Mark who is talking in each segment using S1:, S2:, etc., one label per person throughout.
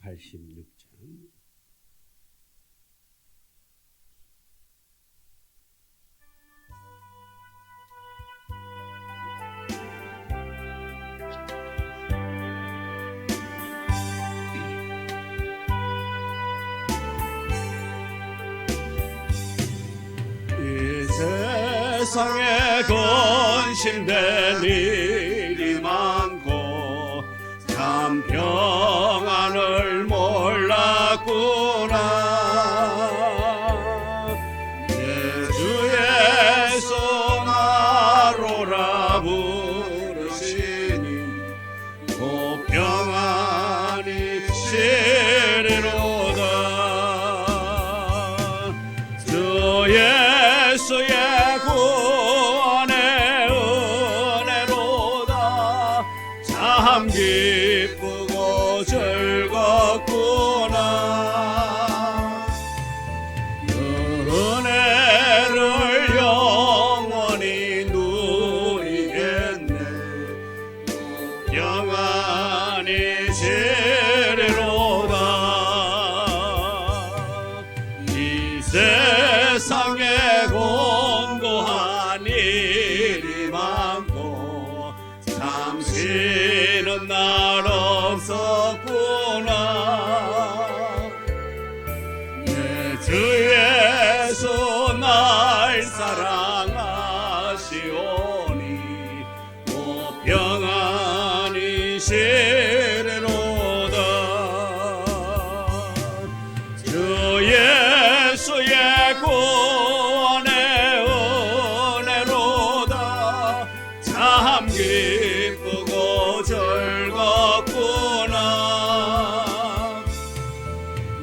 S1: 86장. 이 세상에 근심된 일이 많고 참 평안을 몰랐구나. 예수의 손아로라 부르시니 곧 평안이 시리로다. 주 예수의 구원의 은혜로다. 참 기쁘고 즐겁구나. 그 은혜를 영원히 누리겠네. 평안히 시리로다. 이 세상에 공고한 일이 많고 잠시는 날 없었구나. 내 주 예수 날 사랑하시오니 곧 평안히 시리로다. 주 예수의 구원의 은혜로다. 참 기쁘고 즐겁구나.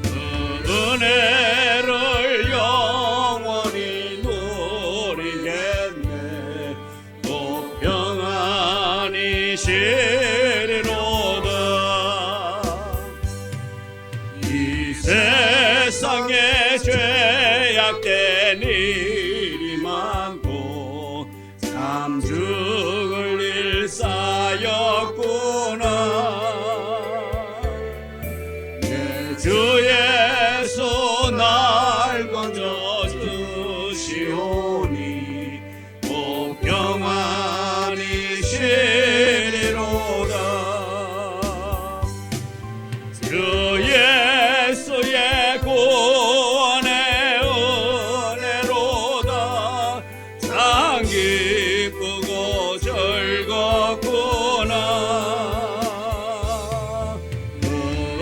S1: 그 은혜를 영원히 누리겠네. 또 평안히 시리로다. 이 세상에 죄악된 일이 많고 참 죽을 일 쌓였구나. 내 주 예수 날 건져주시오니 꼭 평안히 시리로다. 주 예수의 구원의 은혜로다. 참 기쁘고 즐겁구나. 그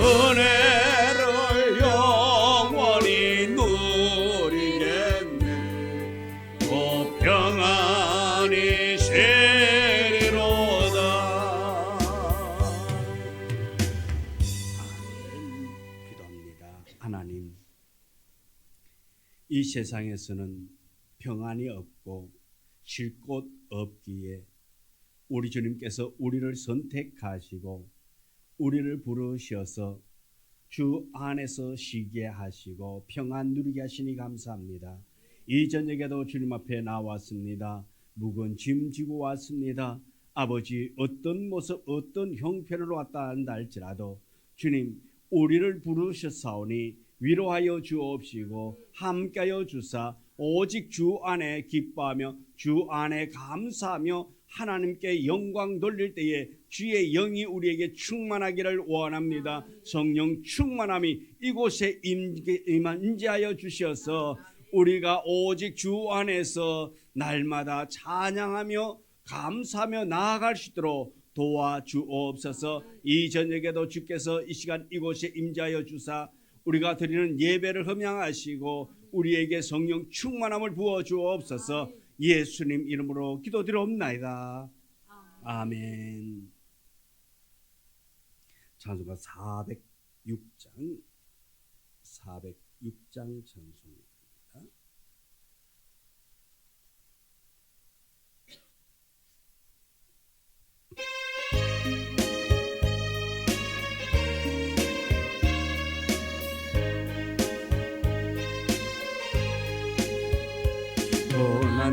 S1: 은혜를 영원히 누리겠네. 곧 평안히 시리로다. 기도합니다. 하나님, 이 세상에서는 평안이 없고 쉴 곳 없기에 우리 주님께서 우리를 선택하시고 우리를 부르셔서 주 안에서 쉬게 하시고 평안 누리게 하시니 감사합니다. 이 저녁에도 주님 앞에 나왔습니다. 묵은 짐 지고 왔습니다. 아버지, 어떤 모습 어떤 형편으로 왔다 한다 할지라도 주님 우리를 부르셨사오니 위로하여 주옵시고 함께하여 주사 오직 주 안에 기뻐하며 주 안에 감사하며 하나님께 영광 돌릴 때에 주의 영이 우리에게 충만하기를 원합니다. 성령 충만함이 이곳에 임재하여 주셔서 우리가 오직 주 안에서 날마다 찬양하며 감사하며 나아갈 수 있도록 도와주옵소서. 이 저녁에도 주께서 이 시간 이곳에 임재하여 주사 우리가 드리는 예배를 흠양하시고 우리에게 성령 충만함을 부어주옵소서. 예수님 이름으로 기도드리옵나이다. 아멘. 찬송가 406장 찬송입니다.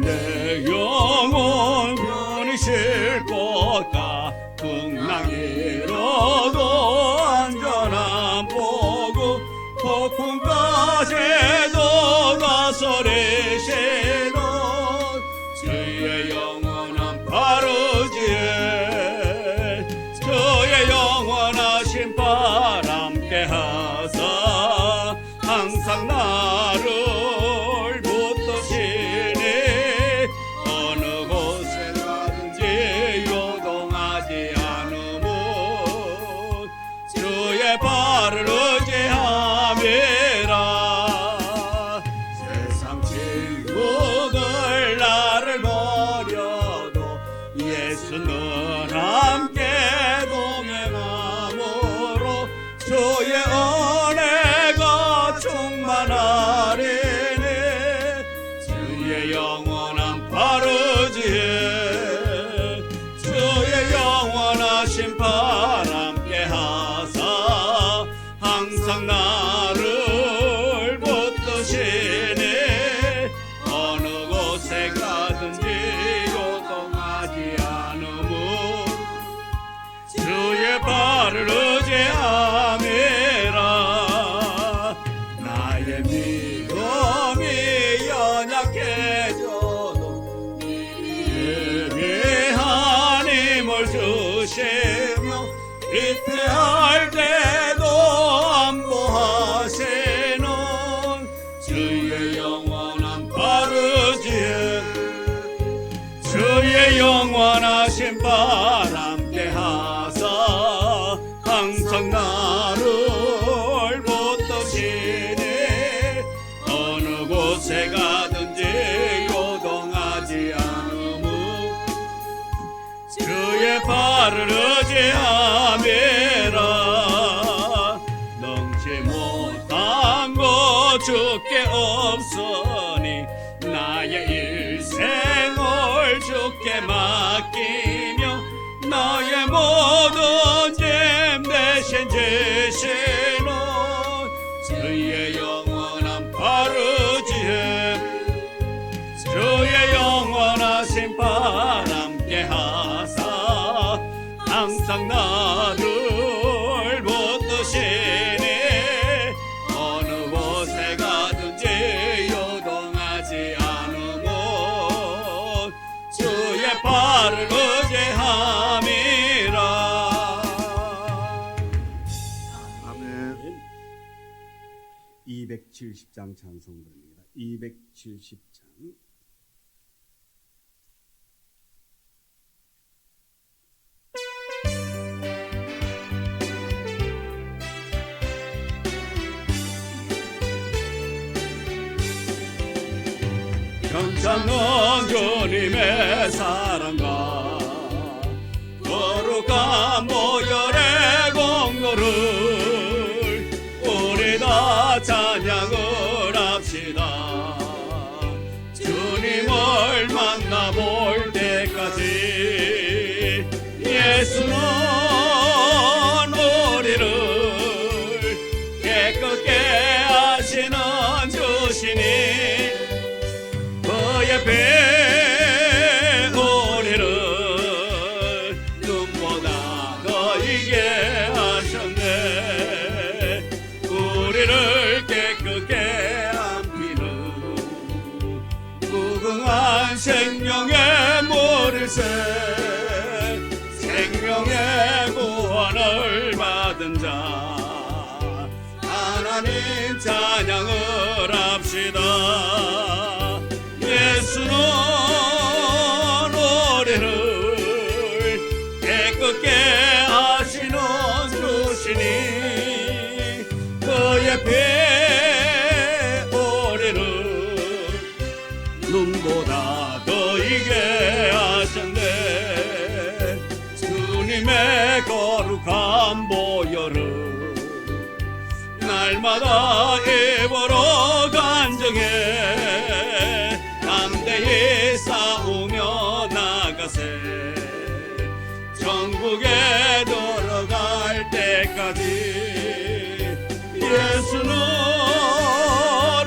S1: 내 영혼 편히 쉴 곳 같은 낭이로도 안전한 곳 신바람 함께 하사 항상 나를 붙드시니 어느 곳에 가든지 요동하지 않으면 주의 발을 의지함이라. 세상 친구들 나를 버려도 예수는 함께 동행함으로 주의 은혜가 충만하리니 주의 영원한 바르지에 주의 영원하신 발 함께 하사 항상 나를 붙드시니 어느 곳에 가든지 요동하지 않으면 주의 발을 의지함이라. 나의 믿음이 연약해져도 예배한 힘을 주시며 위태할 때도 안보하시는 주의 영원한 바르지에 주의 영원하신 발 함께 하사 항상 나를 붙드시니 어느 곳에 가든지 요동하지 않으면 주의 발을 의지함이라. 넘지 못한 것 주께 없으니 나의 일생을 주께 맡기며 나의 모든 짐 대신 지시는 주의 영원한 바르지에 주의 영원하신 발 함께 하사 항상 나를 붙드시니 어느 곳에 가든지 요동하지 않으면 주의 발을 의지함이라. 아멘. 270장 찬송가입니다. 270장. 괜찮은 주님의 사랑과 거룩한 보혈의 공로를 우리 다 찬양을 합시다. 주님을 만나볼 때까지 예수는 우리를 깨끗게 하시는 주시니 그의 배 우리를 눈보다 더 이게 하셨네. 우리를 깨끗게 안기는 무궁한 생명의 물일새 생명의 구원을 받은 자 하나님 찬양을 합시다. 예수는 우리를 깨끗게 하시는 주시니 그의 피 우리를 눈보다 더 이게 하셨네. 주님의 거룩한 보혈을 날마다 입으로 간증해 담대히 싸우며 나가세. 천국에 들어갈 때까지 예수는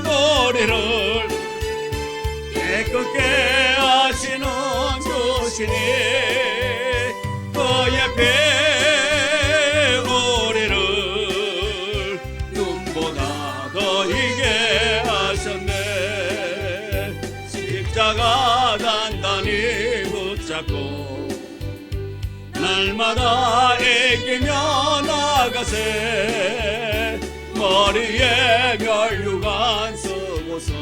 S1: 우리를 깨끗게 하시는 주시니 그의 피 우리를 눈보다 더 이게 하셨네. 십자가 단단히 붙잡고 날 날마다 애기며 나가세 머리에 면류관 쓰고서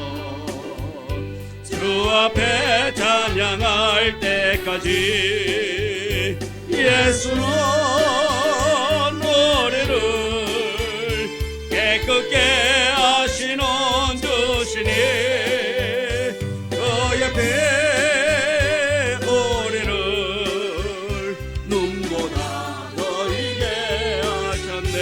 S1: 주 앞에 찬양할 때까지 예수는 우리를 깨끗게 하시는 주시니 그 옆에 우리를 눈보다 더 이게 하셨네.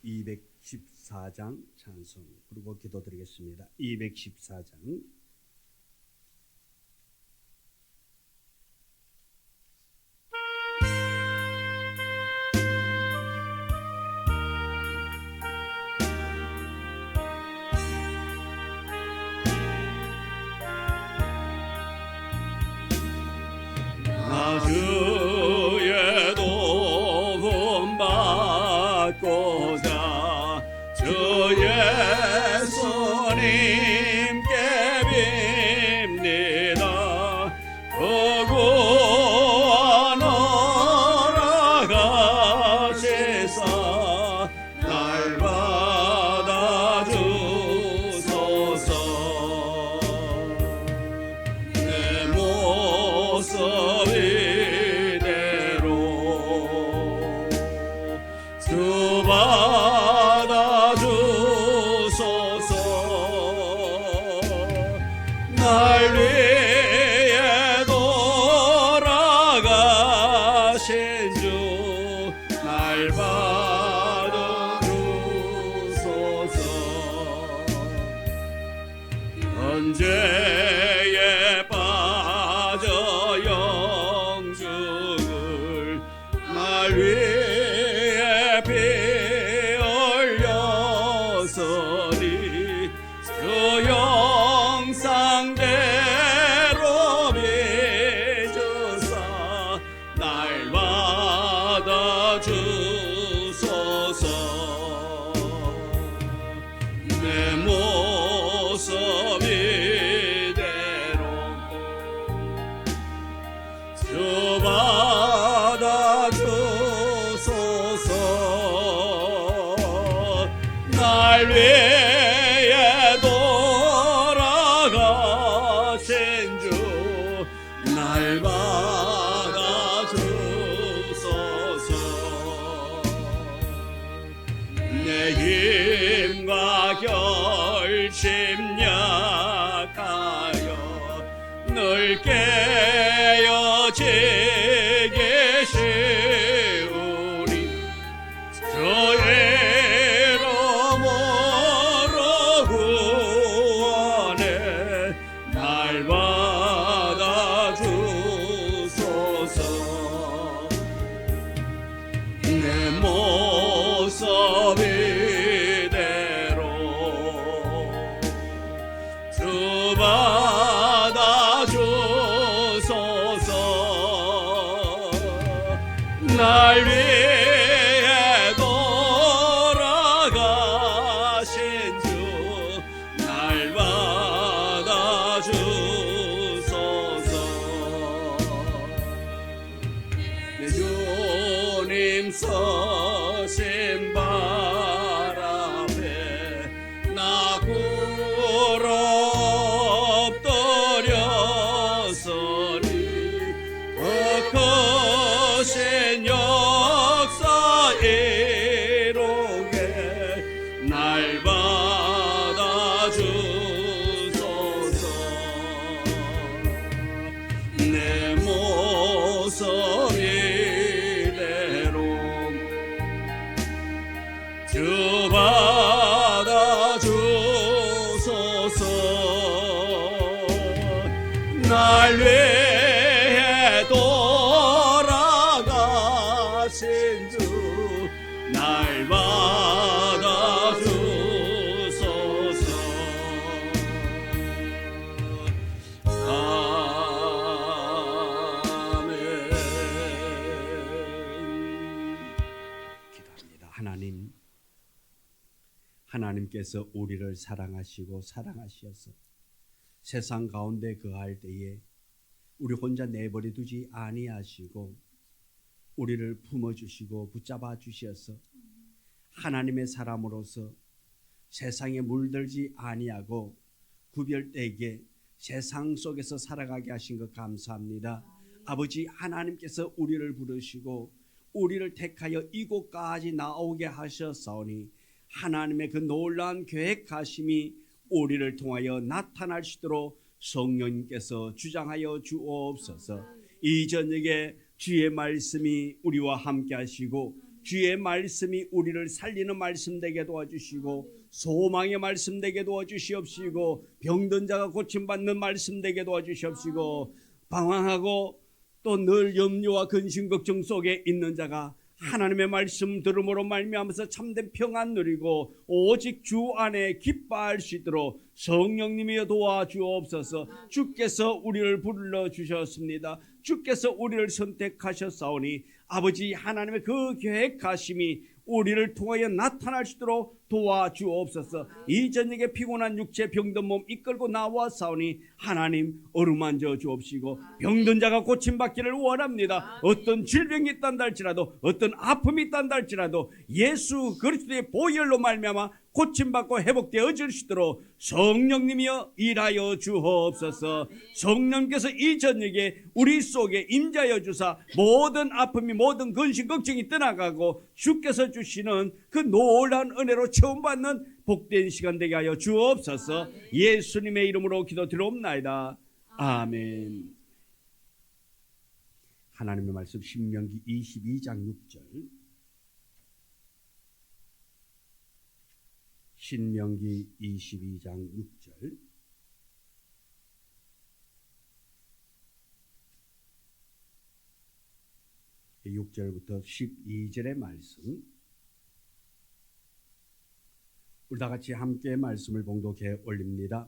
S2: 214장 찬송 그리고 기도드리겠습니다. 214장
S1: 나 주의 도움 받고자 주 예수님께 빕니다. 구원하러 가시사 날 받아주소서. 내 모습 이대로 주 받아주소서. 날 위해 돌아가신 주 날 받아주소서. 언제에 빠져 영죽을 날 위해 피 흘렸으니 주 영상대로 빚으사 날 받아주소서. 내 모습 이대로 주 받아주소서. 날 위해 돌아가신 주 날 받아주소서. 내 힘과 결심 약하여 늘 깨어지기 쉬우니 주의 이름으로 구원해 날 받아주소서. 내 모습 이대로 주 받아주소서. 날 위해 돌아가신 주 날 받아주소서. 내 주님 서신 발 앞에 나 엎드렸으니 그 크신 역사 이루게 날 받아주소서. 내 모습 이대로 주 받아주소서. 날 위해 돌아가신 주 날 받아주소서. 아멘.
S2: 기도합니다. 하나님께서 우리를 사랑하시고 사랑하셔서 세상 가운데 거할 때에 우리 혼자 내버려 두지 아니하시고 우리를 품어주시고 붙잡아 주셔서 하나님의 사람으로서 세상에 물들지 아니하고 구별되게 세상 속에서 살아가게 하신 것 감사합니다. 아버지 하나님께서 우리를 부르시고 우리를 택하여 이곳까지 나오게 하셨사오니 하나님의 그 놀라운 계획하심이 우리를 통하여 나타날 수 있도록 성령님께서 주장하여 주옵소서. 이 저녁에 주의 말씀이 우리와 함께 하시고 주의 말씀이 우리를 살리는 말씀 되게 도와주시고 소망의 말씀 되게 도와주시옵시고 병든 자가 고침받는 말씀 되게 도와주시옵시고 방황하고 또 늘 염려와 근심 걱정 속에 있는 자가 하나님의 말씀 들음으로 말미암아서 참된 평안 누리고 오직 주 안에 기뻐할 수 있도록 성령님이 도와주옵소서. 주께서 우리를 불러주셨습니다. 주께서 우리를 선택하셨사오니 아버지 하나님의 그 계획하심이 우리를 통하여 나타날 수 있도록 도와주옵소서. 이 저녁에 피곤한 육체 병든 몸 이끌고 나와사오니 하나님 어루만져 주옵시고 병든 자가 고침받기를 원합니다. 어떤 질병이 있단다 할지라도 어떤 아픔이 있단다 할지라도 예수 그리스도의 보혈로 말미암아 고침받고 회복되어질 수 있도록 성령님이여 일하여 주옵소서. 성령께서 이 저녁에 우리 속에 임자여 주사 모든 아픔이 모든 근심 걱정이 떠나가고 주께서 주시는 그 놀라운 은혜로 체험받는 복된 시간 되게 하여 주옵소서. 예수님의 이름으로 기도드리옵나이다. 아멘. 하나님의 말씀 신명기 22장 6절. 신명기 22장 6절. 이 6절부터 12절의 말씀. 우리 다 같이 함께 말씀을 봉독해 올립니다.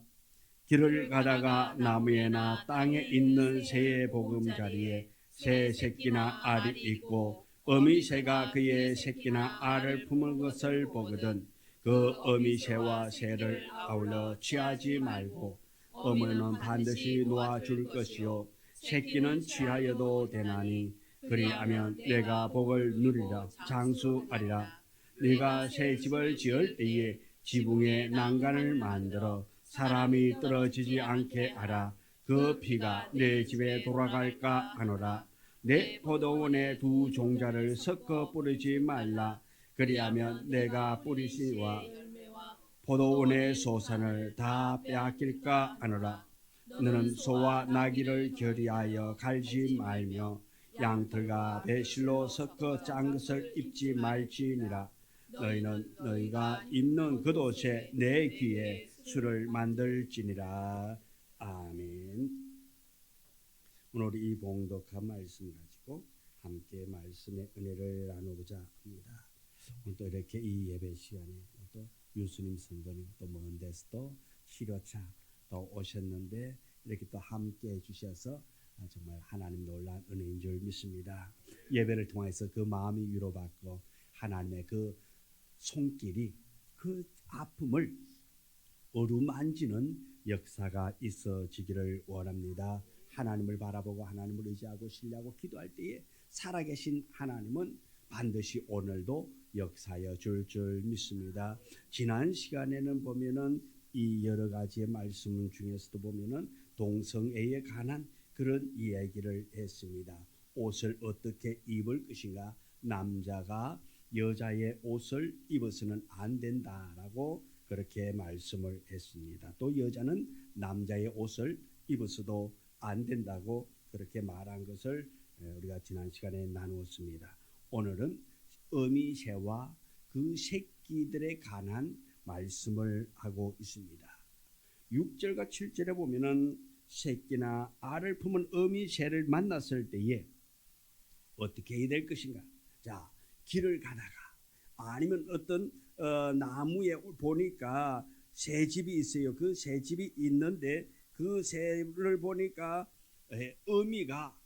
S2: 길을 가다가 나무에나 땅에 있는 새의 보금자리에 새 새끼나 알이 있고 어미 새가 그의 새끼나 알을 품은 것을 보거든 그 어미 새와 새를 아울러 취하지 말고 어머니는 반드시 놓아줄 것이요 새끼는 취하여도 되나니 그리하면 내가 복을 누리라 장수하리라. 네가 새 집을 지을 때에 지붕에 난간을 만들어 사람이 떨어지지 않게 하라. 그 피가 내 집에 돌아갈까 하노라. 내 포도원에 두 종자를 섞어 뿌리지 말라. 그리하면 내가 뿌리시와 포도원의 소산을 다 빼앗길까 하노라. 너는 소와 나귀를 결의하여 갈지 말며 양털과 배실로 섞어 짠 것을 입지 말지니라. 너희는 너희가 입는 겉옷에 내 귀에 술을 만들지니라. 아멘. 오늘 이 봉독한 말씀 가지고 함께 말씀의 은혜를 나누고자 합니다. 오늘 또 이렇게 이 예배 시간에 또 유수님 성도님 또 먼 데서도 치료차 또 오셨는데 이렇게 또 함께 해주셔서 정말 하나님 놀라운 은혜인 줄 믿습니다. 예배를 통해서 그 마음이 위로받고 하나님의 그 손길이 그 아픔을 어루만지는 역사가 있어지기를 원합니다. 하나님을 바라보고 하나님을 의지하고 신뢰하고 기도할 때에 살아계신 하나님은 반드시 오늘도 역사여 줄 믿습니다. 지난 시간에는 보면은 이 여러 가지의 말씀 중에서도 보면은 동성애에 관한 그런 이야기를 했습니다. 옷을 어떻게 입을 것인가, 남자가 여자의 옷을 입어서는 안 된다라고 그렇게 말씀을 했습니다. 또 여자는 남자의 옷을 입어서도 안 된다고 그렇게 말한 것을 우리가 지난 시간에 나누었습니다. 오늘은 어미새와 그 새끼들에 관한 말씀을 하고 있습니다. 6절과 7절에 보면은 새끼나 알을 품은 어미새를 만났을 때에 어떻게 해야 될 것인가? 자, 길을 가다가 아니면 어떤 나무에 보니까 새집이 있어요. 그 새집이 있는데 그 새를 보니까 어미가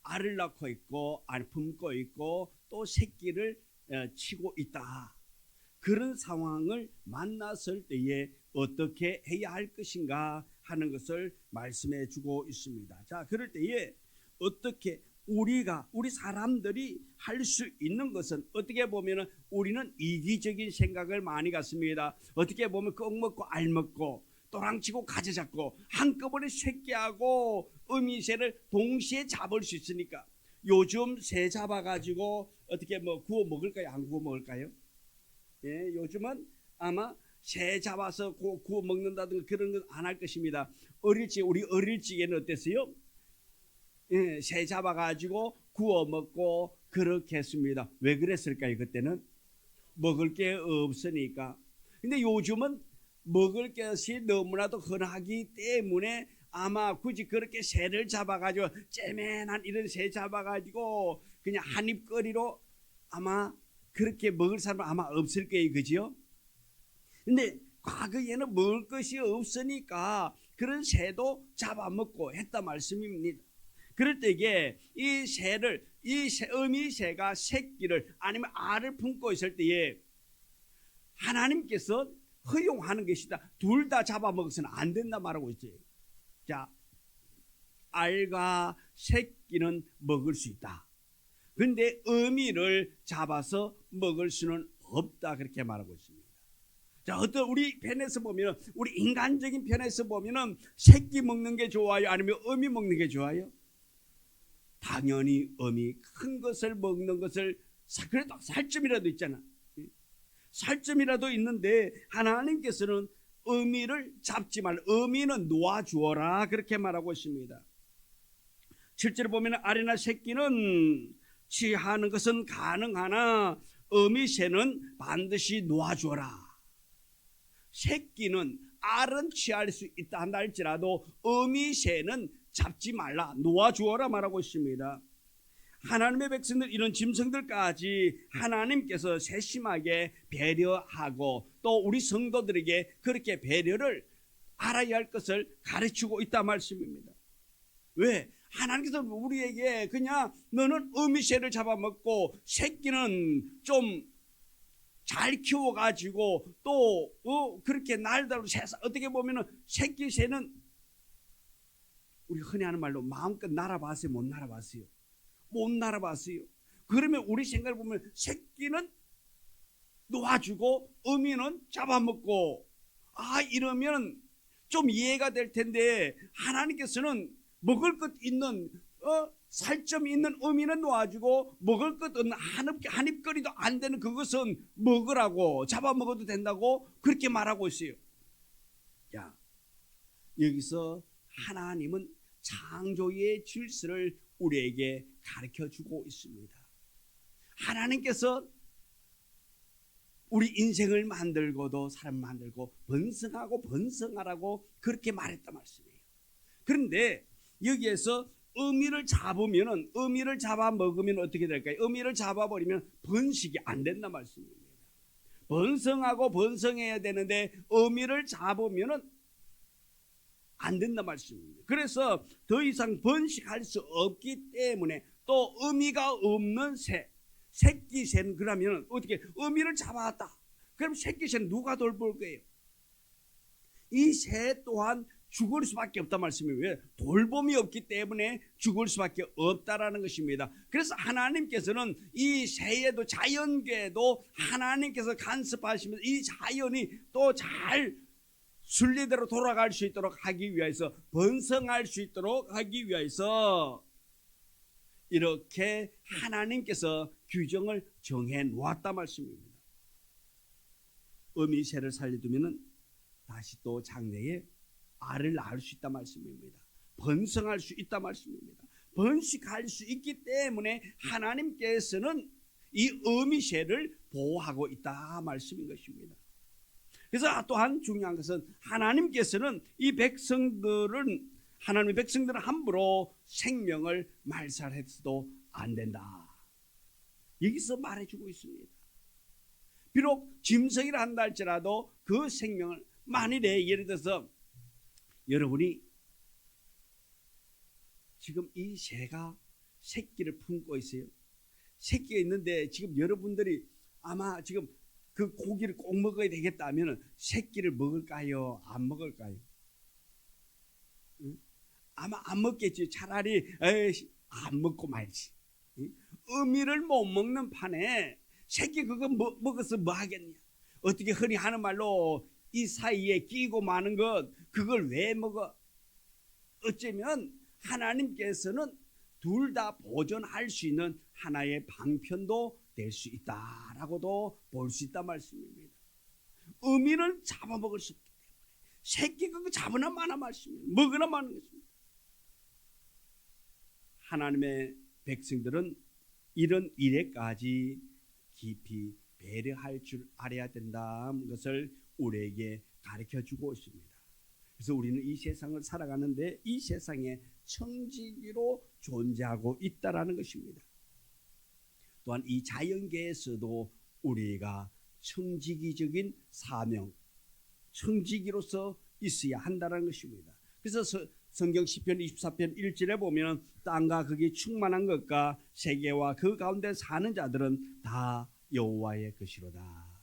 S2: 알을 낳고 있고 알 품고 있고 또 새끼를 치고 있다. 그런 상황을 만났을 때에 어떻게 해야 할 것인가 하는 것을 말씀해 주고 있습니다. 자, 그럴 때에 어떻게 우리 사람들이 할 수 있는 것은 어떻게 보면 우리는 이기적인 생각을 많이 갖습니다. 어떻게 보면 꺽 먹고 알 먹고 또랑치고 가재 잡고 한꺼번에 새끼하고 어미새를 동시에 잡을 수 있으니까 요즘 새 잡아가지고 어떻게 구워 먹을까요? 안 구워 먹을까요? 예, 요즘은 아마 새 잡아서 구워 먹는다든가 그런 건 안 할 것입니다. 우리 어릴 적에는 어땠어요? 예, 새 잡아가지고 구워 먹고 그렇게 했습니다. 왜 그랬을까요? 그때는 먹을 게 없으니까. 근데 요즘은 먹을 것이 너무나도 흔하기 때문에 아마 굳이 그렇게 새를 잡아가지고 째맨한 이런 새 잡아가지고 그냥 한 입거리로 아마 그렇게 먹을 사람은 아마 없을 거예요. 그죠? 근데 과거에는 먹을 것이 없으니까 그런 새도 잡아먹고 했단 말씀입니다. 그럴 때에 이 어미새가 새끼를 아니면 알을 품고 있을 때에 하나님께서 허용하는 것이다. 둘 다 잡아먹어서는 안 된다 말하고 있어요. 자, 알과 새끼는 먹을 수 있다. 근데 어미를 잡아서 먹을 수는 없다. 그렇게 말하고 있습니다. 자, 어떤 우리 편에서 보면, 우리 인간적인 편에서 보면은 새끼 먹는 게 좋아요? 아니면 어미 먹는 게 좋아요? 당연히 어미, 큰 것을 먹는 것을, 그래도 살점이라도 있잖아. 살점이라도 있는데 하나님께서는 어미를 잡지 말라. 어미는 놓아주어라. 그렇게 말하고 있습니다. 7절에 보면 알이나 새끼는 취하는 것은 가능하나 어미새는 반드시 놓아주어라. 새끼는 알은 취할 수 있다 한다 할지라도 어미새는 잡지 말라, 놓아주어라 말하고 있습니다. 하나님의 백성들, 이런 짐승들까지 하나님께서 세심하게 배려하고 또 우리 성도들에게 그렇게 배려를 알아야 할 것을 가르치고 있다 말씀입니다. 왜? 하나님께서 우리에게 그냥 너는 어미새를 잡아먹고 새끼는 좀 잘 키워가지고 또 그렇게 날다로 세상 어떻게 보면은 새끼 새는 우리 흔히 하는 말로 마음껏 날아봤어요? 못 날아봤어요? 못 날아봤어요. 그러면 우리 생각을 보면 새끼는 놓아주고 어미는 잡아먹고 이러면 좀 이해가 될 텐데 하나님께서는 먹을 것 있는 살점 있는 어미는 놓아주고 먹을 것 없는 한 입거리도 안 되는 그것은 먹으라고 잡아먹어도 된다고 그렇게 말하고 있어요. 야, 여기서 하나님은 창조의 질서를 우리에게 가르쳐주고 있습니다. 하나님께서 우리 인생을 만들고도 사람 만들고 번성하고 번성하라고 그렇게 말했단 말씀이에요. 그런데 여기에서 어미를 잡으면은 어미를 잡아먹으면 어떻게 될까요? 어미를 잡아버리면 번식이 안 된단 말씀입니다. 번성하고 번성해야 되는데 어미를 잡으면은 안 된단 말씀입니다. 그래서 더 이상 번식할 수 없기 때문에 또 어미가 없는 새끼 새는 그러면 어떻게 어미를 잡아왔다. 그럼 새끼 새는 누가 돌볼 거예요? 이 새 또한 죽을 수밖에 없단 말씀이에요. 왜? 돌봄이 없기 때문에 죽을 수밖에 없다라는 것입니다. 그래서 하나님께서는 이 새에도 자연계에도 하나님께서 간섭하시면서 이 자연이 또 잘 순리대로 돌아갈 수 있도록 하기 위해서 번성할 수 있도록 하기 위해서 이렇게 하나님께서 규정을 정해 놓았단 말씀입니다. 어미 새를 살려두면 다시 또 장래에 알을 낳을 수 있단 말씀입니다. 번성할 수 있단 말씀입니다. 번식할 수 있기 때문에 하나님께서는 이 어미 새를 보호하고 있다 말씀인 것입니다. 그래서 또한 중요한 것은 하나님께서는 이 백성들은 하나님의 백성들은 함부로 생명을 말살해서도 안 된다. 여기서 말해주고 있습니다. 비록 짐승이라 한다 할지라도 그 생명을 만일에 예를 들어서 여러분이 지금 이 새가 새끼를 품고 있어요. 새끼가 있는데 지금 여러분들이 아마 지금 그 고기를 꼭 먹어야 되겠다 하면 새끼를 먹을까요? 안 먹을까요? 아마 안 먹겠지. 차라리 에이, 안 먹고 말지. 어미를 못 먹는 판에 새끼 그거 먹어서 뭐 하겠냐. 어떻게 흔히 하는 말로 이 사이에 끼고 마는 것 그걸 왜 먹어. 어쩌면 하나님께서는 둘 다 보존할 수 있는 하나의 방편도 될 수 있다라고도 볼 수 있단 말씀입니다. 어미를 잡아먹을 수 없기 때문에 새끼 그거 잡으나 마나 말씀입니다. 먹으나 마는 것입니다. 하나님의 백성들은 이런 일에까지 깊이 배려할 줄 알아야 된다는 것을 우리에게 가르쳐주고 있습니다. 그래서 우리는 이 세상을 살아가는데 이 세상에 청지기로 존재하고 있다라는 것입니다. 또한 이 자연계에서도 우리가 청지기적인 사명, 청지기로서 있어야 한다는 것입니다. 그래서 성경 시편 24편 1절에 보면 땅과 거기 충만한 것과 세계와 그 가운데 사는 자들은 다 여호와의 것이로다.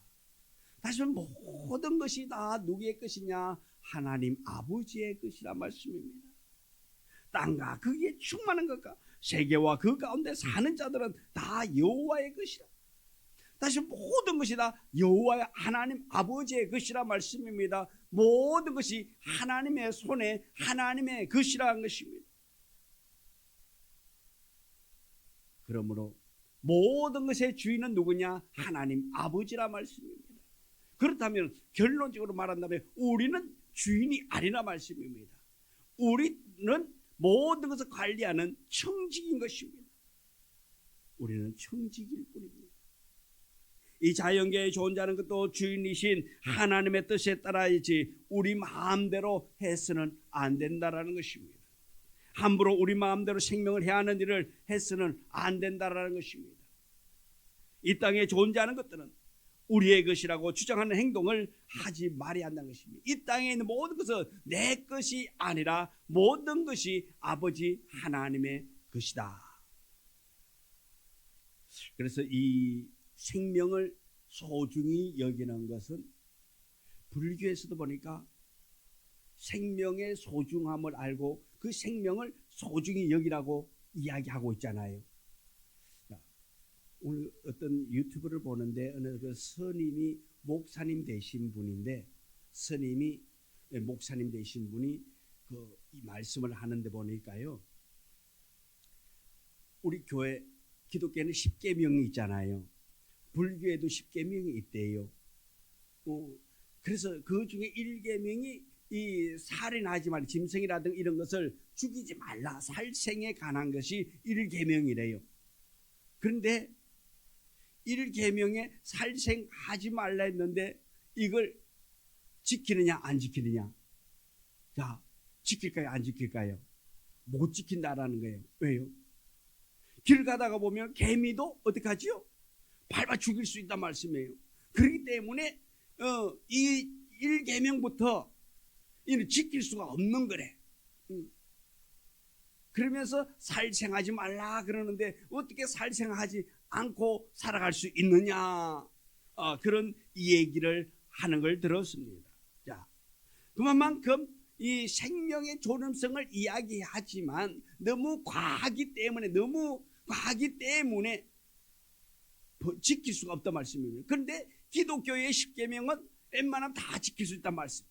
S2: 다시 말해 모든 것이 다 누구의 것이냐? 하나님 아버지의 것이란 말씀입니다. 땅과 거기에 충만한 것과 세계와 그 가운데 사는 자들은 다 여호와의 것이라. 다시 모든 것이 다 여호와의 하나님 아버지의 것이라 말씀입니다. 모든 것이 하나님의 손에 하나님의 것이라는 것입니다. 그러므로 모든 것의 주인은 누구냐? 하나님 아버지라 말씀입니다. 그렇다면 결론적으로 말한다면 우리는 주인이 아니라 말씀입니다. 우리는 모든 것을 관리하는 청직인 것입니다. 우리는 청직일 뿐입니다. 이 자연계에 존재하는 것도 주인이신 하나님의 뜻에 따라야지 우리 마음대로 해서는 안 된다라는 것입니다. 함부로 우리 마음대로 생명을 해야 하는 일을 해서는 안 된다라는 것입니다. 이 땅에 존재하는 것들은 우리의 것이라고 주장하는 행동을 하지 말아야 한다는 것입니다. 이 땅에 있는 모든 것은 내 것이 아니라 모든 것이 아버지 하나님의 것이다. 그래서 이 생명을 소중히 여기는 것은 불교에서도 보니까 생명의 소중함을 알고 그 생명을 소중히 여기라고 이야기하고 있잖아요. 오늘 어떤 유튜브를 보는데 어느 그 스님이 목사님 되신 분인데 스님이 목사님 되신 분이 이 말씀을 하는데 보니까요. 우리 교회 기독교에는 10계명이 있잖아요. 불교에도 10계명이 있대요. 그래서 그 중에 1계명이 이 살인하지 말라, 짐승이라든가 이런 것을 죽이지 말라, 살생에 관한 것이 1계명이래요. 그런데 1계명에 살생하지 말라 했는데 이걸 지키느냐 안 지키느냐. 자, 지킬까요 안 지킬까요? 못 지킨다라는 거예요. 왜요? 길 가다가 보면 개미도 어떻게 하지요? 밟아 죽일 수 있단 말씀이에요. 그렇기 때문에 이 1계명부터 이는 지킬 수가 없는 거래. 그러면서 살생하지 말라 그러는데 어떻게 살생하지 않고 살아갈 수 있느냐. 그런 얘기를 하는 걸 들었습니다. 자, 그만큼 이 생명의 존엄성을 이야기하지만 너무 과하기 때문에 지킬 수가 없단 말씀입니다. 그런데 기독교의 10계명은 웬만하면 다 지킬 수 있단 말씀.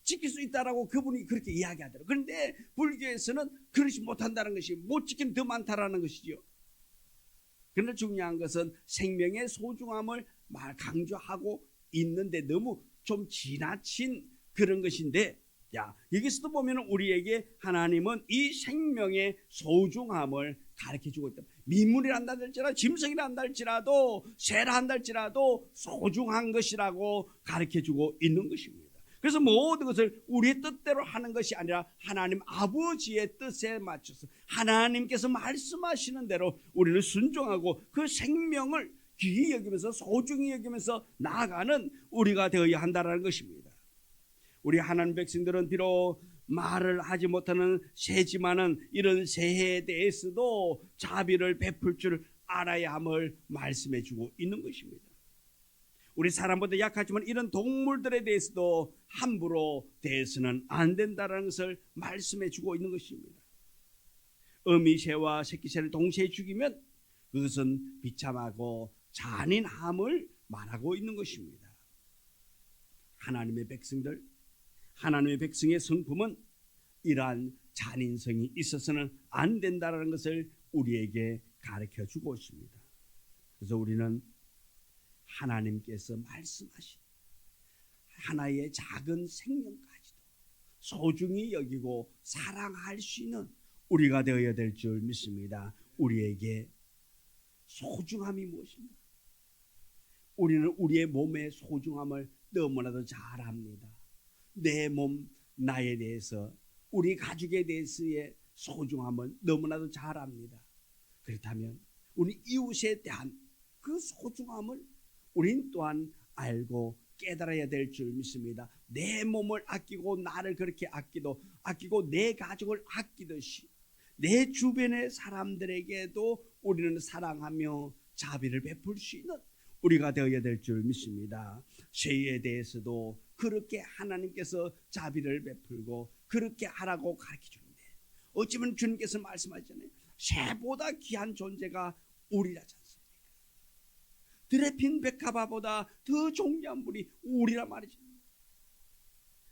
S2: 지킬 수 있다라고 그분이 그렇게 이야기하더라고요. 그런데 불교에서는 그러지 못한다는 것이 못 지키면 더 많다라는 것이죠. 그런데 중요한 것은 생명의 소중함을 강조하고 있는데 너무 좀 지나친 그런 것인데, 야, 여기서도 보면 우리에게 하나님은 이 생명의 소중함을 가르쳐주고 있다. 민물이라 한다 할지라도 짐승이라 한다 할지라도 새라 한다 할지라도 소중한 것이라고 가르쳐주고 있는 것입니다. 그래서 모든 것을 우리의 뜻대로 하는 것이 아니라 하나님 아버지의 뜻에 맞춰서 하나님께서 말씀하시는 대로 우리는 순종하고 그 생명을 귀히 여기면서 소중히 여기면서 나아가는 우리가 되어야 한다는 것입니다. 우리 하나님 백성들은 비록 말을 하지 못하는 새지만은 이런 새에 대해서도 자비를 베풀 줄 알아야 함을 말씀해 주고 있는 것입니다. 우리 사람보다 약하지만 이런 동물들에 대해서도 함부로 대해서는 안 된다는 것을 말씀해 주고 있는 것입니다. 어미새와 새끼새를 동시에 죽이면 그것은 비참하고 잔인함을 말하고 있는 것입니다. 하나님의 백성들, 하나님의 백성의 성품은 이러한 잔인성이 있어서는 안 된다는 것을 우리에게 가르쳐 주고 있습니다. 그래서 우리는 하나님께서 말씀하신 하나의 작은 생명까지도 소중히 여기고 사랑할 수 있는 우리가 되어야 될 줄 믿습니다. 우리에게 소중함이 무엇입니까? 우리는 우리의 몸의 소중함을 너무나도 잘 압니다. 내 몸, 나에 대해서, 우리 가족에 대해서의 소중함을 너무나도 잘 압니다. 그렇다면 우리 이웃에 대한 그 소중함을 우린 또한 알고 깨달아야 될 줄 믿습니다. 내 몸을 아끼고 나를 그렇게 아끼고 내 가족을 아끼듯이 내 주변의 사람들에게도 우리는 사랑하며 자비를 베풀 수 있는 우리가 되어야 될 줄 믿습니다. 죄에 대해서도 그렇게 하나님께서 자비를 베풀고 그렇게 하라고 가르쳐 주는데, 어찌보면 주님께서 말씀하셨잖아요. 새보다 귀한 존재가 우리라지 않습니까? 드레핀 백합화보다 더 존귀한 분이 우리란 말이죠.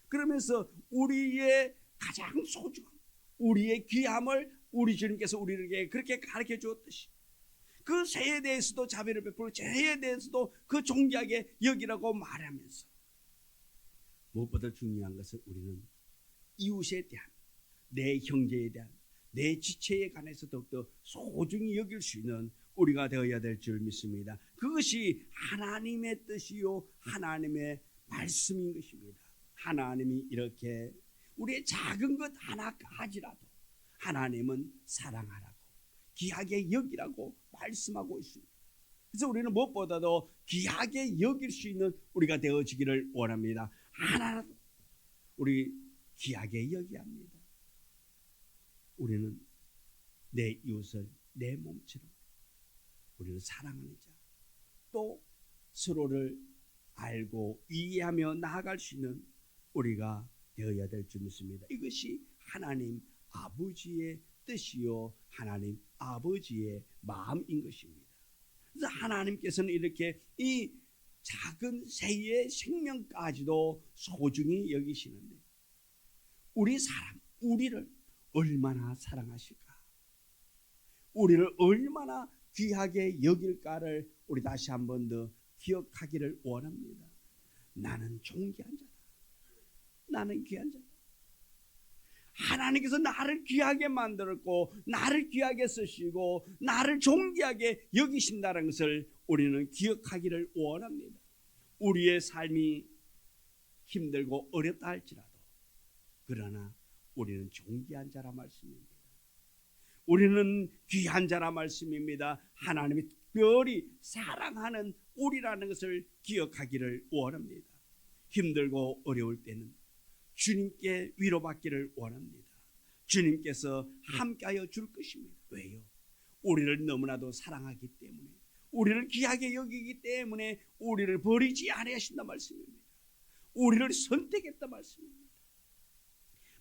S2: 그러면서 우리의 가장 소중함, 우리의 귀함을 우리 주님께서 우리에게 그렇게 가르쳐 주었듯이 그 새에 대해서도 자비를 베풀고 죄에 대해서도 그 존귀하게 여기라고 말하면서, 무엇보다 중요한 것은 우리는 이웃에 대한, 내 형제에 대한, 내 지체에 관해서 더욱더 소중히 여길 수 있는 우리가 되어야 될 줄 믿습니다. 그것이 하나님의 뜻이요 하나님의 말씀인 것입니다. 하나님이 이렇게 우리의 작은 것 하나까지라도 하나님은 사랑하라고, 귀하게 여기라고 말씀하고 있습니다. 그래서 우리는 무엇보다도 귀하게 여길 수 있는 우리가 되어지기를 원합니다. 하나라도 우리 귀하게 여겨야 합니다. 우리는 내 이웃을 내 몸처럼 우리를 사랑하는 자, 또 서로를 알고 이해하며 나아갈 수 있는 우리가 되어야 될 줄 믿습니다. 이것이 하나님 아버지의 뜻이요 하나님 아버지의 마음인 것입니다. 그래서 하나님께서는 이렇게 이 작은 새의 생명까지도 소중히 여기시는데, 우리를 얼마나 사랑하실까, 우리를 얼마나 귀하게 여길까를 우리 다시 한 번 더 기억하기를 원합니다. 나는 존귀한 자다. 나는 귀한 자다. 하나님께서 나를 귀하게 만들었고 나를 귀하게 쓰시고 나를 존귀하게 여기신다는 것을 우리는 기억하기를 원합니다. 우리의 삶이 힘들고 어렵다 할지라도 그러나 우리는 존귀한 자라 말씀입니다. 우리는 귀한 자라 말씀입니다. 하나님이 특별히 사랑하는 우리라는 것을 기억하기를 원합니다. 힘들고 어려울 때는 주님께 위로받기를 원합니다. 주님께서 함께하여 줄 것입니다. 왜요? 우리를 너무나도 사랑하기 때문에, 우리를 귀하게 여기기 때문에 우리를 버리지 아니하신다 말씀입니다. 우리를 선택했다 말씀입니다.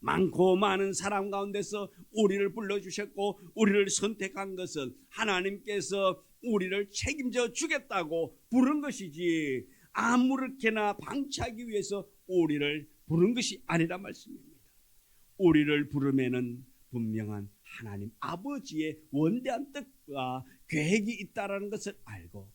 S2: 많고 많은 사람 가운데서 우리를 불러주셨고 우리를 선택한 것은 하나님께서 우리를 책임져 주겠다고 부른 것이지 아무렇게나 방치하기 위해서 우리를 부른 것이 아니란 말씀입니다. 우리를 부르면은 분명한 하나님 아버지의 원대한 뜻과 계획이 있다라는 것을 알고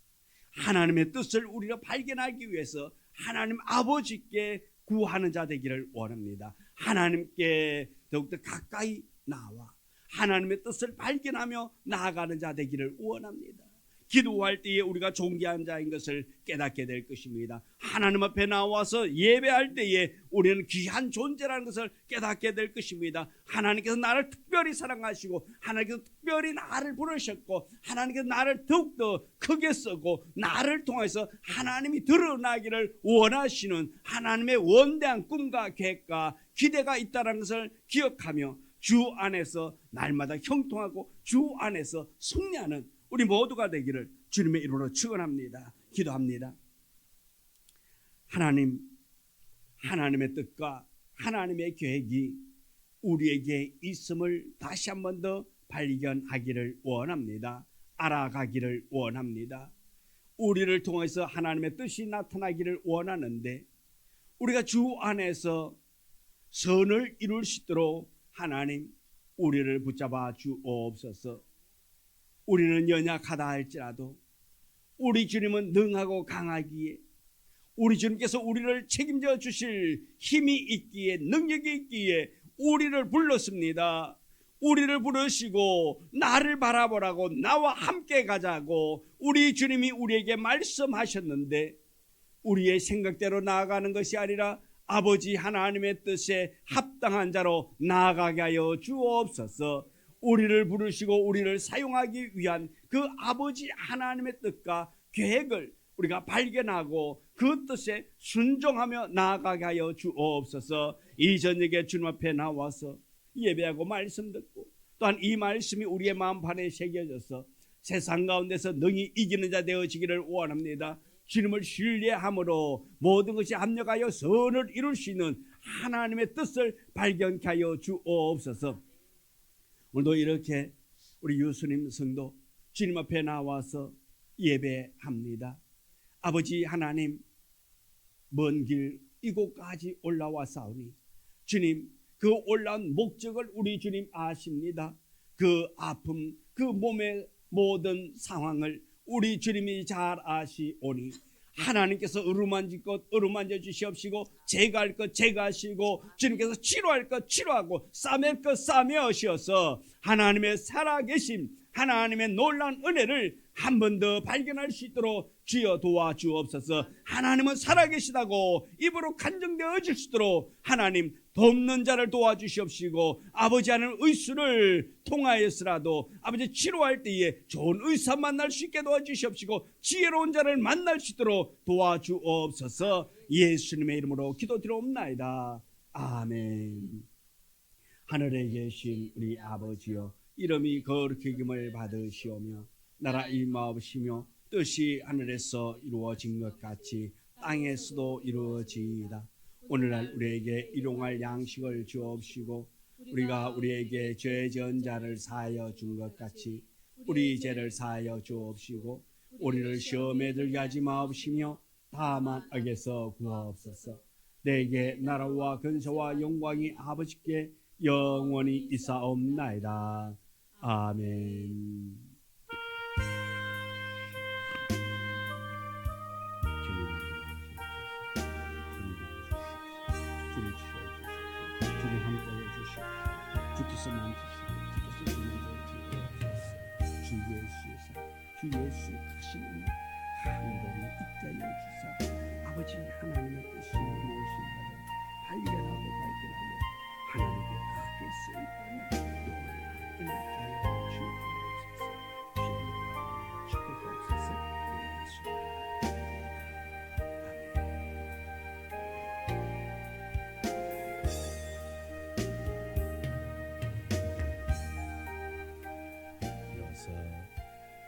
S2: 하나님의 뜻을 우리가 발견하기 위해서 하나님 아버지께 구하는 자 되기를 원합니다. 하나님께 더욱더 가까이 나와 하나님의 뜻을 발견하며 나아가는 자 되기를 원합니다. 기도할 때에 우리가 존귀한 자인 것을 깨닫게 될 것입니다. 하나님 앞에 나와서 예배할 때에 우리는 귀한 존재라는 것을 깨닫게 될 것입니다. 하나님께서 나를 특별히 사랑하시고 하나님께서 특별히 나를 부르셨고 하나님께서 나를 더욱더 크게 쓰고 나를 통해서 하나님이 드러나기를 원하시는 하나님의 원대한 꿈과 계획과 기대가 있다는 것을 기억하며 주 안에서 날마다 형통하고 주 안에서 승리하는 우리 모두가 되기를 주님의 이름으로 축원합니다. 기도합니다. 하나님의 뜻과 하나님의 계획이 우리에게 있음을 다시 한 번 더 발견하기를 원합니다. 알아가기를 원합니다. 우리를 통해서 하나님의 뜻이 나타나기를 원하는데 우리가 주 안에서 선을 이룰 수 있도록 하나님 우리를 붙잡아 주옵소서. 우리는 연약하다 할지라도 우리 주님은 능하고 강하기에 우리 주님께서 우리를 책임져 주실 힘이 있기에 능력이 있기에 우리를 불렀습니다. 우리를 부르시고 나를 바라보라고 나와 함께 가자고 우리 주님이 우리에게 말씀하셨는데 우리의 생각대로 나아가는 것이 아니라 아버지 하나님의 뜻에 합당한 자로 나아가게 하여 주옵소서. 우리를 부르시고 우리를 사용하기 위한 그 아버지 하나님의 뜻과 계획을 우리가 발견하고 그 뜻에 순종하며 나아가게 하여 주옵소서. 이 저녁에 주님 앞에 나와서 예배하고 말씀 듣고 또한 이 말씀이 우리의 마음판에 새겨져서 세상 가운데서 능히 이기는 자 되어지기를 원합니다. 주님을 신뢰함으로 모든 것이 합력하여 선을 이룰 수 있는 하나님의 뜻을 발견케 하여 주옵소서. 오늘도 이렇게 우리 유수님 성도 주님 앞에 나와서 예배합니다. 아버지 하나님, 먼 길 이곳까지 올라와 싸우니 주님 그 올라온 목적을 우리 주님 아십니다. 그 아픔, 그 몸의 모든 상황을 우리 주님이 잘 아시오니 하나님께서 어루만질 것 어루만져 주시옵시고 제거할 것 제거하시고 주님께서 치료할 것 치료하고 싸맬 것 싸매어시어서 하나님의 살아계심 하나님의 놀라운 은혜를 한 번 더 발견할 수 있도록 주여 도와주옵소서. 하나님은 살아계시다고 입으로 간증되어질 수 있도록 하나님 돕는 자를 도와주시옵시고 아버지 하나님 의술을 통하여서라도 아버지 치료할 때에 좋은 의사 만날 수 있게 도와주시옵시고 지혜로운 자를 만날 수 있도록 도와주옵소서. 예수님의 이름으로 기도드리옵나이다. 아멘. 하늘에 계신 우리 아버지여 이름이 거룩히 여김을 받으시오며 나라 임하옵시며 뜻이 하늘에서 이루어진 것 같이 땅에서도 이루어지이다. 오늘날 우리에게 일용할 양식을 주옵시고 우리가 우리에게 죄 지은 자를 사하여 준 것 같이 우리 죄를 사하여 주옵시고 우리를 시험에 들게 하지 마옵시며 다만 악에서 구하옵소서. 내게 나라와 근세와 영광이 아버지께 영원히 있사옵나이다. 아멘. 주님 함께해 주시옵소서. 주께서 만지시고 주께서 주님을 주 예수에서 주 예수 하시는 감동이 있게 하여 주사 아버지 하나님의 뜻이 무엇인가를 발견하고 하나님께 크게 쓰임받는 놀라운 은혜를 하여 주옵소서. 주님 축복하옵소서.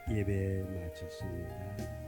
S2: 예배 마쳤습니다.